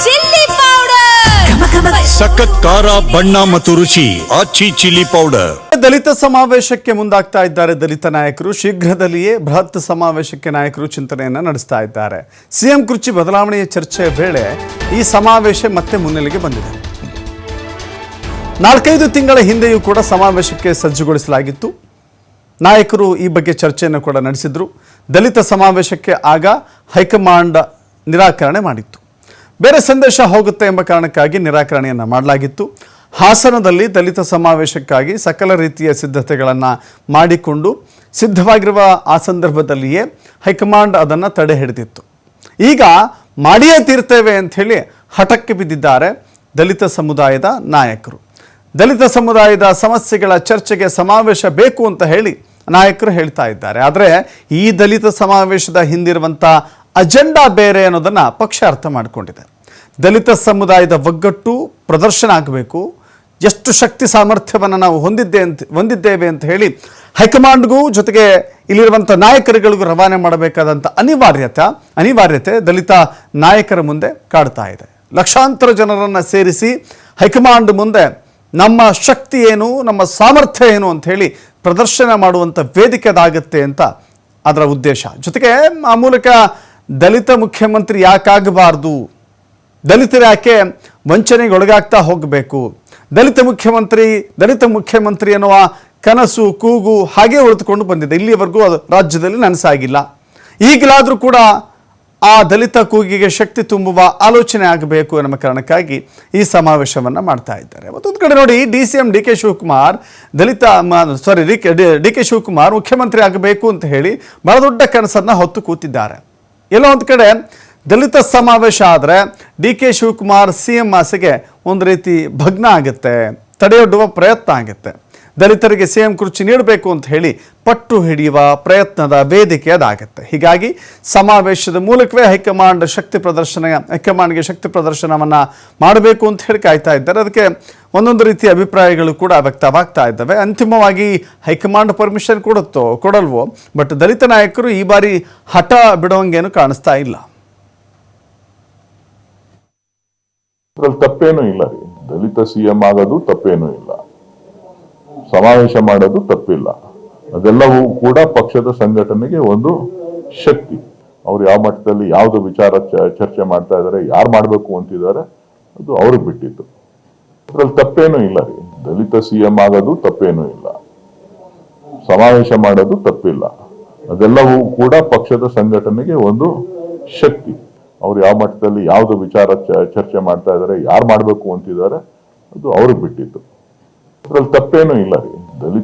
Chilli powder ಸಖತ್ ಖಾರ ಬಣ್ಣ ಮತ್ತು ರುಚಿ ಆಚಿ ಚಿಲ್ಲಿ ಪೌಡರ್. ದಲಿತ ಸಮಾವೇಶಕ್ಕೆ ಮುಂದಾಗ್ತಾ ಇದ್ದಾರೆ ದಲಿತ ನಾಯಕರು. ಶೀಘ್ರದಲ್ಲಿಯೇ ಬೃಹತ್ ಸಮಾವೇಶಕ್ಕೆ ನಾಯಕರು ಚಿಂತನೆಯನ್ನು ನಡೆಸ್ತಾ ಇದ್ದಾರೆ. ಸಿಎಂ ಕುರ್ಚಿ ಬದಲಾವಣೆಯ ಚರ್ಚೆಯ ವೇಳೆ ಈ ಸಮಾವೇಶ ಮತ್ತೆ ಮುನ್ನೆಲೆಗೆ ಬಂದಿದೆ. 4-5 ತಿಂಗಳ ಹಿಂದೆಯೂ ಕೂಡ ಸಮಾವೇಶಕ್ಕೆ ಸಜ್ಜುಗೊಳಿಸಲಾಗಿತ್ತು. ನಾಯಕರು ಈ ಬಗ್ಗೆ ಚರ್ಚೆಯನ್ನು ಕೂಡ ನಡೆಸಿದ್ರು. ದಲಿತ ಸಮಾವೇಶಕ್ಕೆ ಆಗ ಹೈಕಮಾಂಡ್ ನಿರಾಕರಣೆ ಮಾಡಿತ್ತು. ಬೇರೆ ಸಂದೇಶ ಹೋಗುತ್ತೆ ಎಂಬ ಕಾರಣಕ್ಕಾಗಿ ನಿರಾಕರಣೆಯನ್ನು ಮಾಡಲಾಗಿತ್ತು. ಹಾಸನದಲ್ಲಿ ದಲಿತ ಸಮಾವೇಶಕ್ಕಾಗಿ ಸಕಲ ರೀತಿಯ ಸಿದ್ಧತೆಗಳನ್ನು ಮಾಡಿಕೊಂಡು ಸಿದ್ಧವಾಗಿರುವ ಆ ಸಂದರ್ಭದಲ್ಲಿಯೇ ಹೈಕಮಾಂಡ್ ಅದನ್ನು ತಡೆ ಹಿಡಿದಿತ್ತು. ಈಗ ಮಾಡಿಯೇ ತೀರ್ತೇವೆ ಅಂಥೇಳಿ ಹಠಕ್ಕೆ ಬಿದ್ದಿದ್ದಾರೆ ದಲಿತ ಸಮುದಾಯದ ನಾಯಕರು. ದಲಿತ ಸಮುದಾಯದ ಸಮಸ್ಯೆಗಳ ಚರ್ಚೆಗೆ ಸಮಾವೇಶ ಬೇಕು ಅಂತ ಹೇಳಿ ನಾಯಕರು ಹೇಳ್ತಾ ಇದ್ದಾರೆ. ಆದರೆ ಈ ದಲಿತ ಸಮಾವೇಶದ ಹಿಂದಿರುವಂಥ ಅಜೆಂಡಾ ಬೇರೆ ಅನ್ನೋದನ್ನು ಪಕ್ಷ ಅರ್ಥ ಮಾಡಿಕೊಂಡಿದೆ. ದಲಿತ ಸಮುದಾಯದ ಒಗ್ಗಟ್ಟು ಪ್ರದರ್ಶನ ಆಗಬೇಕು, ಎಷ್ಟು ಶಕ್ತಿ ಸಾಮರ್ಥ್ಯವನ್ನು ನಾವು ಹೊಂದಿದ್ದೇವೆ ಅಂತ ಹೇಳಿ ಹೈಕಮಾಂಡ್ಗೂ ಜೊತೆಗೆ ಇಲ್ಲಿರುವಂಥ ನಾಯಕರುಗಳಿಗೂ ರವಾನೆ ಮಾಡಬೇಕಾದಂಥ ಅನಿವಾರ್ಯತೆ ದಲಿತ ನಾಯಕರ ಮುಂದೆ ಕಾಡ್ತಾ ಇದೆ. ಲಕ್ಷಾಂತರ ಜನರನ್ನು ಸೇರಿಸಿ ಹೈಕಮಾಂಡ್ ಮುಂದೆ ನಮ್ಮ ಶಕ್ತಿ ಏನು, ನಮ್ಮ ಸಾಮರ್ಥ್ಯ ಏನು ಅಂತ ಹೇಳಿ ಪ್ರದರ್ಶನ ಮಾಡುವಂಥ ವೇದಿಕೆ ಅದಾಗುತ್ತೆ ಅಂತ ಅದರ ಉದ್ದೇಶ. ಜೊತೆಗೆ ಆ ಮೂಲಕ ದಲಿತ ಮುಖ್ಯಮಂತ್ರಿ ಯಾಕಾಗಬಾರ್ದು, ದಲಿತರು ಯಾಕೆ ವಂಚನೆಗೆ ಒಳಗಾಗ್ತಾ ಹೋಗಬೇಕು, ದಲಿತ ಮುಖ್ಯಮಂತ್ರಿ ಎನ್ನುವ ಕನಸು ಕೂಗು ಹಾಗೆ ಉಳಿದುಕೊಂಡು ಬಂದಿದೆ. ಇಲ್ಲಿಯವರೆಗೂ ಅದು ರಾಜ್ಯದಲ್ಲಿ ನನಸಾಗಿಲ್ಲ. ಈಗಲಾದರೂ ಕೂಡ ಆ ದಲಿತ ಕೂಗಿಗೆ ಶಕ್ತಿ ತುಂಬುವ ಆಲೋಚನೆ ಆಗಬೇಕು ಎನ್ನುವ ಕಾರಣಕ್ಕಾಗಿ ಈ ಸಮಾವೇಶವನ್ನು ಮಾಡ್ತಾ ಇದ್ದಾರೆ. ಮತ್ತೊಂದು ಕಡೆ ನೋಡಿ, ಡಿ ಕೆ ಶಿವಕುಮಾರ್ ಮುಖ್ಯಮಂತ್ರಿ ಆಗಬೇಕು ಅಂತ ಹೇಳಿ ಬಹಳ ದೊಡ್ಡ ಕನಸನ್ನು ಹೊತ್ತು ಕೂತಿದ್ದಾರೆ. ಎಲ್ಲೋ ಒಂದು ಕಡೆ ದಲಿತ ಸಮಾವೇಶ ಆದರೆ ಡಿ ಕೆ ಶಿವಕುಮಾರ್ CM ಆಸೆಗೆ ಒಂದು ರೀತಿ ಭಗ್ನ ಆಗುತ್ತೆ, ತಡೆಯೊಡ್ಡುವ ಪ್ರಯತ್ನ ಆಗುತ್ತೆ. ದಲಿತರಿಗೆ CM ಕುರ್ಚಿ ನೀಡಬೇಕು ಅಂತ ಹೇಳಿ ಪಟ್ಟು ಹಿಡಿಯುವ ಪ್ರಯತ್ನದ ವೇದಿಕೆ ಅದಾಗುತ್ತೆ. ಹೀಗಾಗಿ ಸಮಾವೇಶದ ಮೂಲಕವೇ ಹೈಕಮಾಂಡ್ಗೆ ಶಕ್ತಿ ಪ್ರದರ್ಶನವನ್ನು ಮಾಡಬೇಕು ಅಂತ ಹೇಳಿ ಕಾಯ್ತಾ ಇದ್ದಾರೆ. ಅದಕ್ಕೆ ಒಂದೊಂದು ರೀತಿಯ ಅಭಿಪ್ರಾಯಗಳು ಕೂಡ ವ್ಯಕ್ತವಾಗ್ತಾ ಇದ್ದಾವೆ. ಅಂತಿಮವಾಗಿ ಹೈಕಮಾಂಡ್ ಪರ್ಮಿಷನ್ ಕೊಡಲ್ವೋ, ಬಟ್ ದಲಿತ ನಾಯಕರು ಈ ಬಾರಿ ಹಠ ಬಿಡುವಂಗೇನು ಕಾಣಿಸ್ತಾ ಇಲ್ಲ. ತಪ್ಪೇನೂ ಇಲ್ಲ ರೀ, ದಲಿತ CM ಆಗೋದು ತಪ್ಪೇನೂ ಇಲ್ಲ, ಸಮಾವೇಶ ಮಾಡೋದು ತಪ್ಪಿಲ್ಲ. ಅದೆಲ್ಲವೂ ಕೂಡ ಪಕ್ಷದ ಸಂಘಟನೆಗೆ ಒಂದು ಶಕ್ತಿ. ಅವ್ರು ಯಾವ ಮಟ್ಟದಲ್ಲಿ ಯಾವ್ದು ವಿಚಾರ ಚರ್ಚೆ ಮಾಡ್ತಾ ಇದ್ದಾರೆ, ಯಾರು ಮಾಡ್ಬೇಕು ಅಂತಿದ್ದಾರೆ, ಅದು ಅವ್ರಿಗೆ ಬಿಟ್ಟಿತ್ತು. ಅದ್ರಲ್ಲಿ ತಪ್ಪೇನೂ ಇಲ್ಲ ರೀ, ದಲಿತ CM ಆಗೋದು ತಪ್ಪೇನೂ ಇಲ್ಲ, ಸಮಾವೇಶ ಮಾಡೋದು ತಪ್ಪಿಲ್ಲ. ಅದೆಲ್ಲವೂ ಕೂಡ ಪಕ್ಷದ ಸಂಘಟನೆಗೆ ಒಂದು ಶಕ್ತಿ. ಅವ್ರು ಯಾವ ಮಟ್ಟದಲ್ಲಿ ಯಾವ್ದು ವಿಚಾರ ಚರ್ಚೆ ಮಾಡ್ತಾ ಇದ್ದಾರೆ, ಯಾರು ಮಾಡ್ಬೇಕು ಅಂತಿದ್ದಾರೆ, ಅದು ಅವ್ರಿಗೆ ಬಿಟ್ಟಿತ್ತು. ಅದ್ರಲ್ಲಿ ತಪ್ಪೇನೂ ಇಲ್ಲ ರೀ, ದಲಿತ